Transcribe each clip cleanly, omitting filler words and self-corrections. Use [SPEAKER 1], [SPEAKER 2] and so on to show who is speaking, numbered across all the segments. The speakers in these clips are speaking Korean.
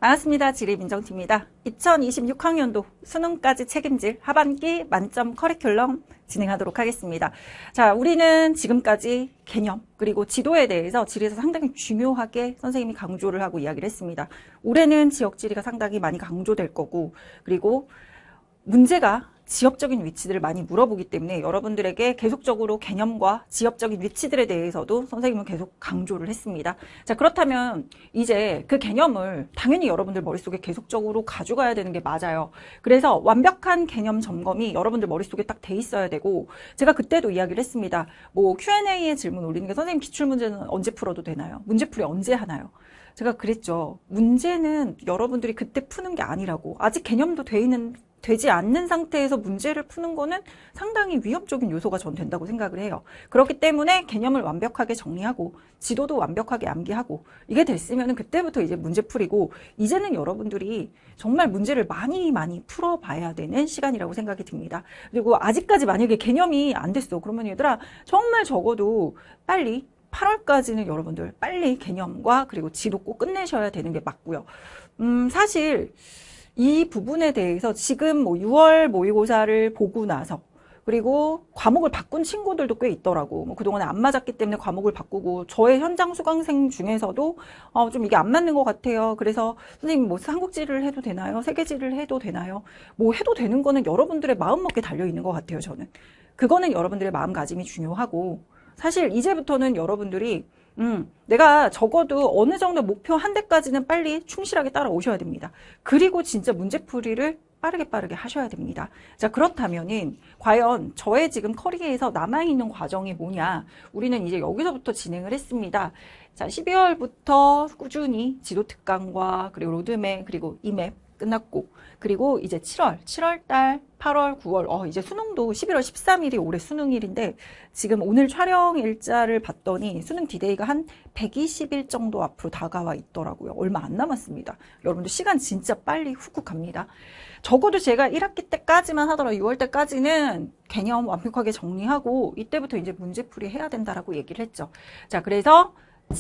[SPEAKER 1] 반갑습니다. 지리민정팀입니다. 2026학년도 수능까지 책임질 하반기 만점 커리큘럼 진행하도록 하겠습니다. 자, 우리는 지금까지 개념 그리고 지도에 대해서 지리에서 상당히 중요하게 선생님이 강조를 하고 이야기를 했습니다. 올해는 지역지리가 상당히 많이 강조될 거고, 그리고 문제가 지역적인 위치들을 많이 물어보기 때문에 여러분들에게 계속적으로 개념과 지역적인 위치들에 대해서도 선생님은 계속 강조를 했습니다. 자, 그렇다면 이제 그 개념을 당연히 여러분들 머릿속에 계속적으로 가져가야 되는 게 맞아요. 그래서 완벽한 개념 점검이 여러분들 머릿속에 딱 돼 있어야 되고, 제가 그때도 이야기를 했습니다. 뭐 Q&A에 질문 올리는 게 선생님 기출문제는 언제 풀어도 되나요? 문제풀이 언제 하나요? 제가 그랬죠. 문제는 여러분들이 그때 푸는 게 아니라고. 아직 개념도 되지 않는 상태에서 문제를 푸는 거는 상당히 위험적인 요소가 전 된다고 생각을 해요. 그렇기 때문에 개념을 완벽하게 정리하고 지도도 완벽하게 암기하고 이게 됐으면 그때부터 이제 문제풀이고, 이제는 여러분들이 정말 문제를 많이 풀어봐야 되는 시간이라고 생각이 듭니다. 그리고 아직까지 만약에 개념이 안 됐어. 그러면 얘들아 정말 적어도 빨리 8월까지는 여러분들 빨리 개념과 그리고 지도 꼭 끝내셔야 되는 게 맞고요. 사실 이 부분에 대해서 지금 뭐 6월 모의고사를 보고 나서, 그리고 과목을 바꾼 친구들도 꽤 있더라고. 뭐 그동안에 안 맞았기 때문에 과목을 바꾸고, 저의 현장 수강생 중에서도 좀 이게 안 맞는 것 같아요. 그래서 선생님 뭐 삼국지를 해도 되나요? 세계지를 해도 되나요? 뭐 해도 되는 거는 여러분들의 마음먹기에 달려 있는 것 같아요. 저는 그거는 여러분들의 마음가짐이 중요하고, 사실 이제부터는 여러분들이 내가 적어도 어느 정도 목표 한 대까지는 빨리 충실하게 따라오셔야 됩니다. 그리고 진짜 문제풀이를 빠르게 하셔야 됩니다. 자, 그렇다면은 과연 저의 지금 커리어에서 남아있는 과정이 뭐냐? 우리는 이제 여기서부터 진행을 했습니다. 자, 12월부터 꾸준히 지도 특강과 그리고 로드맵 그리고 이맵 끝났고, 그리고 이제 7월달, 8월, 9월, 이제 수능도 11월 13일이 올해 수능일인데, 지금 오늘 촬영 일자를 봤더니 수능 디데이가 한 120일 정도 앞으로 다가와 있더라고요. 얼마 안 남았습니다. 여러분들 시간 진짜 빨리 훅훅 갑니다. 적어도 제가 1학기 때까지만 하더라도 6월 때까지는 개념 완벽하게 정리하고 이때부터 이제 문제풀이 해야 된다라고 얘기를 했죠. 자, 그래서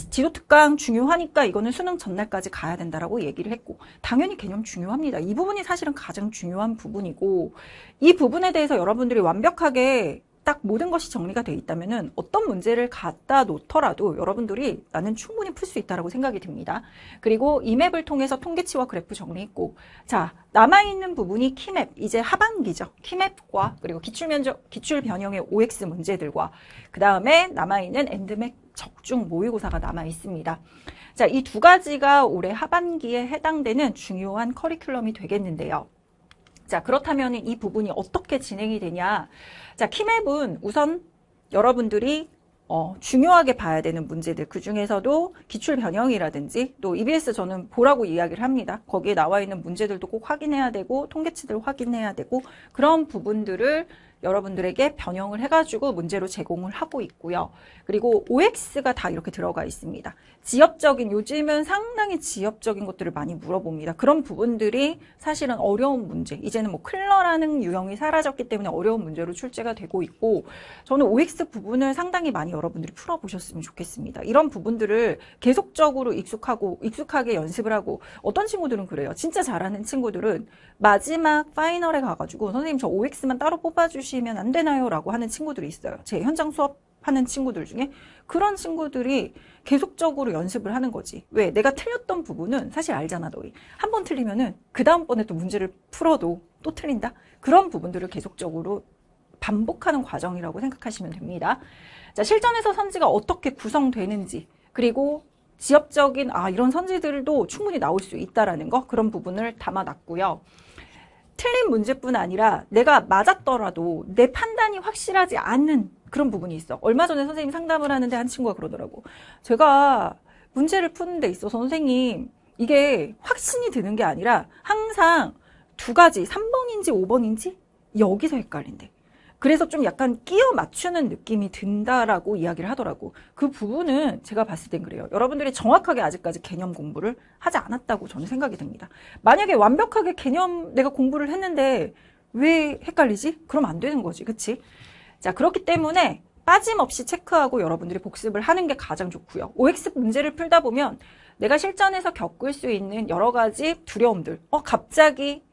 [SPEAKER 1] 지도 특강 중요하니까 이거는 수능 전날까지 가야 된다라고 얘기를 했고, 당연히 개념 중요합니다. 이 부분이 사실은 가장 중요한 부분이고, 이 부분에 대해서 여러분들이 완벽하게 딱 모든 것이 정리가 돼 있다면은 어떤 문제를 갖다 놓더라도 여러분들이 나는 충분히 풀 수 있다라고 생각이 듭니다. 그리고 이맵을 통해서 통계치와 그래프 정리했고, 자, 남아있는 부분이 키맵, 이제 하반기죠. 키맵과 그리고 기출 변형의 OX 문제들과, 그 다음에 남아있는 엔드맵 적중 모의고사가 남아 있습니다. 자, 이 두 가지가 올해 하반기에 해당되는 중요한 커리큘럼이 되겠는데요. 자, 그렇다면 이 부분이 어떻게 진행이 되냐? 자, 키맵은 우선 여러분들이 중요하게 봐야 되는 문제들, 그 중에서도 기출 변형이라든지 또 EBS 저는 보라고 이야기를 합니다. 거기에 나와 있는 문제들도 꼭 확인해야 되고 통계치들 확인해야 되고, 그런 부분들을 여러분들에게 변형을 해가지고 문제로 제공을 하고 있고요. 그리고 OX가 다 이렇게 들어가 있습니다. 지역적인, 요즘은 상당히 지역적인 것들을 많이 물어봅니다. 그런 부분들이 사실은 어려운 문제, 이제는 뭐 클러라는 유형이 사라졌기 때문에 어려운 문제로 출제가 되고 있고, 저는 OX 부분을 상당히 많이 여러분들이 풀어보셨으면 좋겠습니다. 이런 부분들을 계속적으로 익숙하게 연습을 하고, 어떤 친구들은 그래요. 진짜 잘하는 친구들은 마지막 파이널에 가가지고 선생님 저 OX만 따로 뽑아주시면 안 되나요? 라고 하는 친구들이 있어요. 제 현장 수업하는 친구들 중에. 그런 친구들이 계속적으로 연습을 하는 거지. 왜? 내가 틀렸던 부분은 사실 알잖아, 너희. 한 번 틀리면은 그 다음번에 또 문제를 풀어도 또 틀린다? 그런 부분들을 계속적으로 반복하는 과정이라고 생각하시면 됩니다. 자, 실전에서 선지가 어떻게 구성되는지, 그리고 지역적인 이런 선지들도 충분히 나올 수 있다라는 거, 그런 부분을 담아놨고요. 틀린 문제뿐 아니라 내가 맞았더라도 내 판단이 확실하지 않는 그런 부분이 있어. 얼마 전에 선생님 상담을 하는데 한 친구가 그러더라고. 제가 문제를 푸는 데 있어서 선생님 이게 확신이 드는 게 아니라 항상 두 가지, 3번인지 5번인지 여기서 헷갈린대. 그래서 좀 약간 끼워 맞추는 느낌이 든다라고 이야기를 하더라고. 그 부분은 제가 봤을 땐 그래요. 여러분들이 정확하게 아직까지 개념 공부를 하지 않았다고 저는 생각이 듭니다. 만약에 완벽하게 개념 내가 공부를 했는데 왜 헷갈리지? 그럼 안 되는 거지. 그치? 자, 그렇기 때문에 빠짐없이 체크하고 여러분들이 복습을 하는 게 가장 좋고요. OX 문제를 풀다 보면 내가 실전에서 겪을 수 있는 여러 가지 두려움들, 갑자기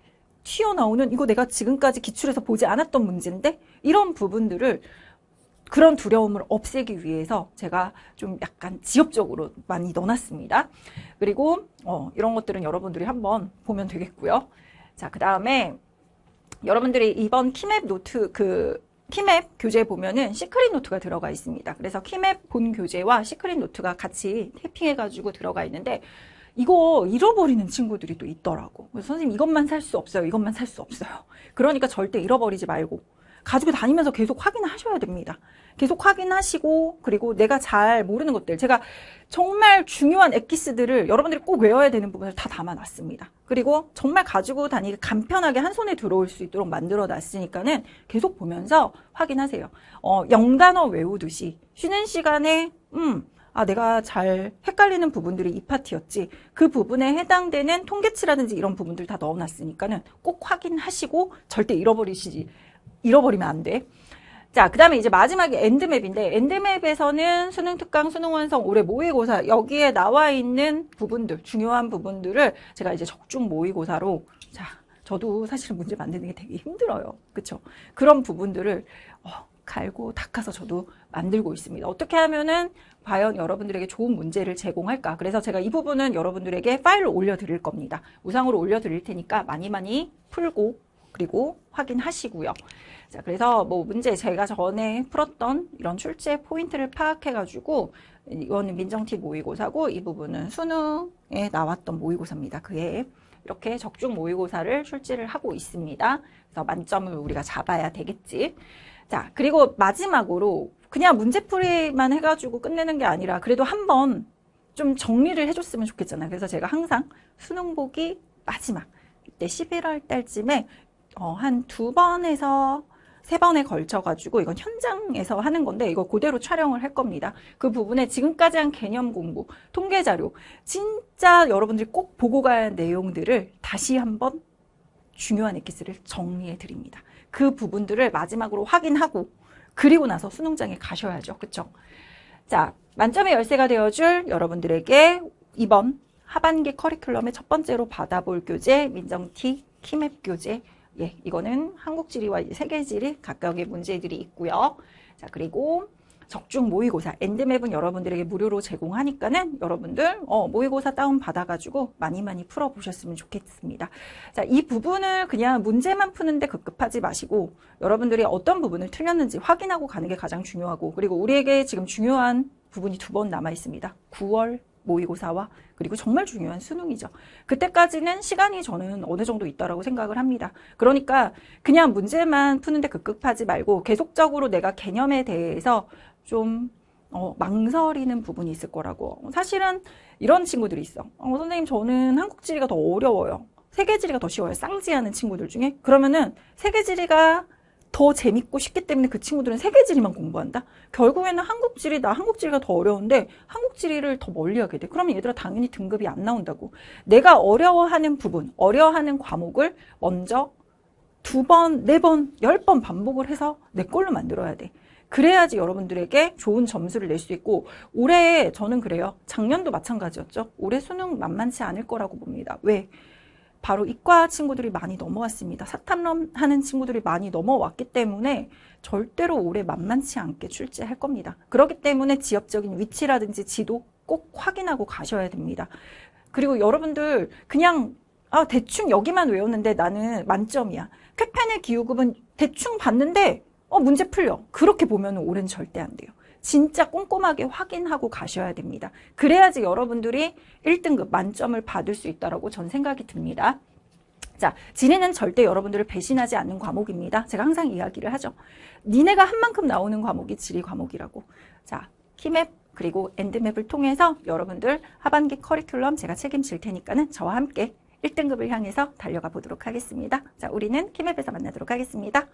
[SPEAKER 1] 튀어나오는 이거 내가 지금까지 기출에서 보지 않았던 문제인데 이런 부분들을 그런 두려움을 없애기 위해서 제가 좀 약간 지엽적으로 많이 넣어놨습니다. 그리고 이런 것들은 여러분들이 한번 보면 되겠고요. 자, 그 다음에 여러분들이 이번 키맵 노트 키맵 교재에 보면은 시크릿 노트가 들어가 있습니다. 그래서 키맵 본 교재와 시크릿 노트가 같이 탭핑해가지고 들어가 있는데 이거 잃어버리는 친구들이 또 있더라고. 그래서 선생님 이것만 살 수 없어요. 이것만 살 수 없어요. 그러니까 절대 잃어버리지 말고 가지고 다니면서 계속 확인하셔야 됩니다. 계속 확인하시고 그리고 내가 잘 모르는 것들 제가 정말 중요한 엑기스들을 여러분들이 꼭 외워야 되는 부분을 다 담아놨습니다. 그리고 정말 가지고 다니기 간편하게 한 손에 들어올 수 있도록 만들어놨으니까는 계속 보면서 확인하세요. 영단어 외우듯이 쉬는 시간에 내가 잘 헷갈리는 부분들이 이 파트였지. 그 부분에 해당되는 통계치라든지 이런 부분들 다 넣어놨으니까는 꼭 확인하시고 절대 잃어버리면 안 돼. 자, 그 다음에 이제 마지막에 엔드맵인데, 엔드맵에서는 수능 특강, 수능 완성, 올해 모의고사, 여기에 나와 있는 부분들, 중요한 부분들을 제가 이제 적중 모의고사로, 자, 저도 사실은 문제 만드는 게 되게 힘들어요. 그쵸? 그런 부분들을, 갈고 닦아서 저도 만들고 있습니다. 어떻게 하면은 과연 여러분들에게 좋은 문제를 제공할까? 그래서 제가 이 부분은 여러분들에게 파일을 올려드릴 겁니다. 우상으로 올려드릴 테니까 많이 풀고, 그리고 확인하시고요. 자, 그래서 뭐 문제 제가 전에 풀었던 이런 출제 포인트를 파악해가지고 이거는 민정티 모의고사고 이 부분은 수능에 나왔던 모의고사입니다. 그해 이렇게 적중 모의고사를 출제를 하고 있습니다. 그래서 만점을 우리가 잡아야 되겠지. 자, 그리고 마지막으로 그냥 문제풀이만 해가지고 끝내는 게 아니라 그래도 한번 좀 정리를 해줬으면 좋겠잖아요. 그래서 제가 항상 수능 보기 마지막 이때 11월 달쯤에 한 2번에서 3번에 걸쳐가지고 이건 현장에서 하는 건데 이거 그대로 촬영을 할 겁니다. 그 부분에 지금까지 한 개념 공부, 통계 자료, 진짜 여러분들이 꼭 보고 가야 할 내용들을 다시 한번 중요한 엑기스를 정리해 드립니다. 그 부분들을 마지막으로 확인하고 그리고 나서 수능장에 가셔야죠. 그쵸? 자, 만점의 열쇠가 되어줄 여러분들에게 이번 하반기 커리큘럼의 첫 번째로 받아볼 교재 민정티 키맵 교재 이거는 한국지리와 세계지리 각각의 문제들이 있고요. 자, 그리고 적중 모의고사 엔드맵은 여러분들에게 무료로 제공하니까는 여러분들 모의고사 다운 받아가지고 많이 풀어보셨으면 좋겠습니다. 자, 이 부분을 그냥 문제만 푸는데 급급하지 마시고 여러분들이 어떤 부분을 틀렸는지 확인하고 가는 게 가장 중요하고 그리고 우리에게 지금 중요한 부분이 2번 남아 있습니다. 9월 모의고사와 그리고 정말 중요한 수능이죠. 그때까지는 시간이 저는 어느 정도 있다라고 생각을 합니다. 그러니까 그냥 문제만 푸는데 급급하지 말고 계속적으로 내가 개념에 대해서 좀 망설이는 부분이 있을 거라고. 사실은 이런 친구들이 있어. 선생님 저는 한국지리가 더 어려워요. 세계지리가 더 쉬워요. 쌍지하는 친구들 중에. 그러면은 세계지리가 더 재밌고 쉽기 때문에 그 친구들은 세계지리만 공부한다? 결국에는 한국지리가 더 어려운데 한국지리를 더 멀리하게 돼. 그러면 얘들아 당연히 등급이 안 나온다고. 내가 어려워하는 부분, 어려워하는 과목을 먼저 2번, 4번, 10번 반복을 해서 내 걸로 만들어야 돼. 그래야지 여러분들에게 좋은 점수를 낼 수 있고 올해 저는 그래요. 작년도 마찬가지였죠. 올해 수능 만만치 않을 거라고 봅니다. 왜? 바로 이과 친구들이 많이 넘어왔습니다. 사탐럼 하는 친구들이 많이 넘어왔기 때문에 절대로 올해 만만치 않게 출제할 겁니다. 그렇기 때문에 지역적인 위치라든지 지도 꼭 확인하고 가셔야 됩니다. 그리고 여러분들 그냥 대충 여기만 외웠는데 나는 만점이야. 쾌펜의 기호급은 대충 봤는데 문제 풀려. 그렇게 보면 올해는 절대 안 돼요. 진짜 꼼꼼하게 확인하고 가셔야 됩니다. 그래야지 여러분들이 1등급 만점을 받을 수 있다고 전 생각이 듭니다. 자, 지리는 절대 여러분들을 배신하지 않는 과목입니다. 제가 항상 이야기를 하죠. 니네가 한 만큼 나오는 과목이 지리 과목이라고. 자, 키맵 그리고 엔드맵을 통해서 여러분들 하반기 커리큘럼 제가 책임질 테니까는 저와 함께 1등급을 향해서 달려가 보도록 하겠습니다. 자, 우리는 키맵에서 만나도록 하겠습니다.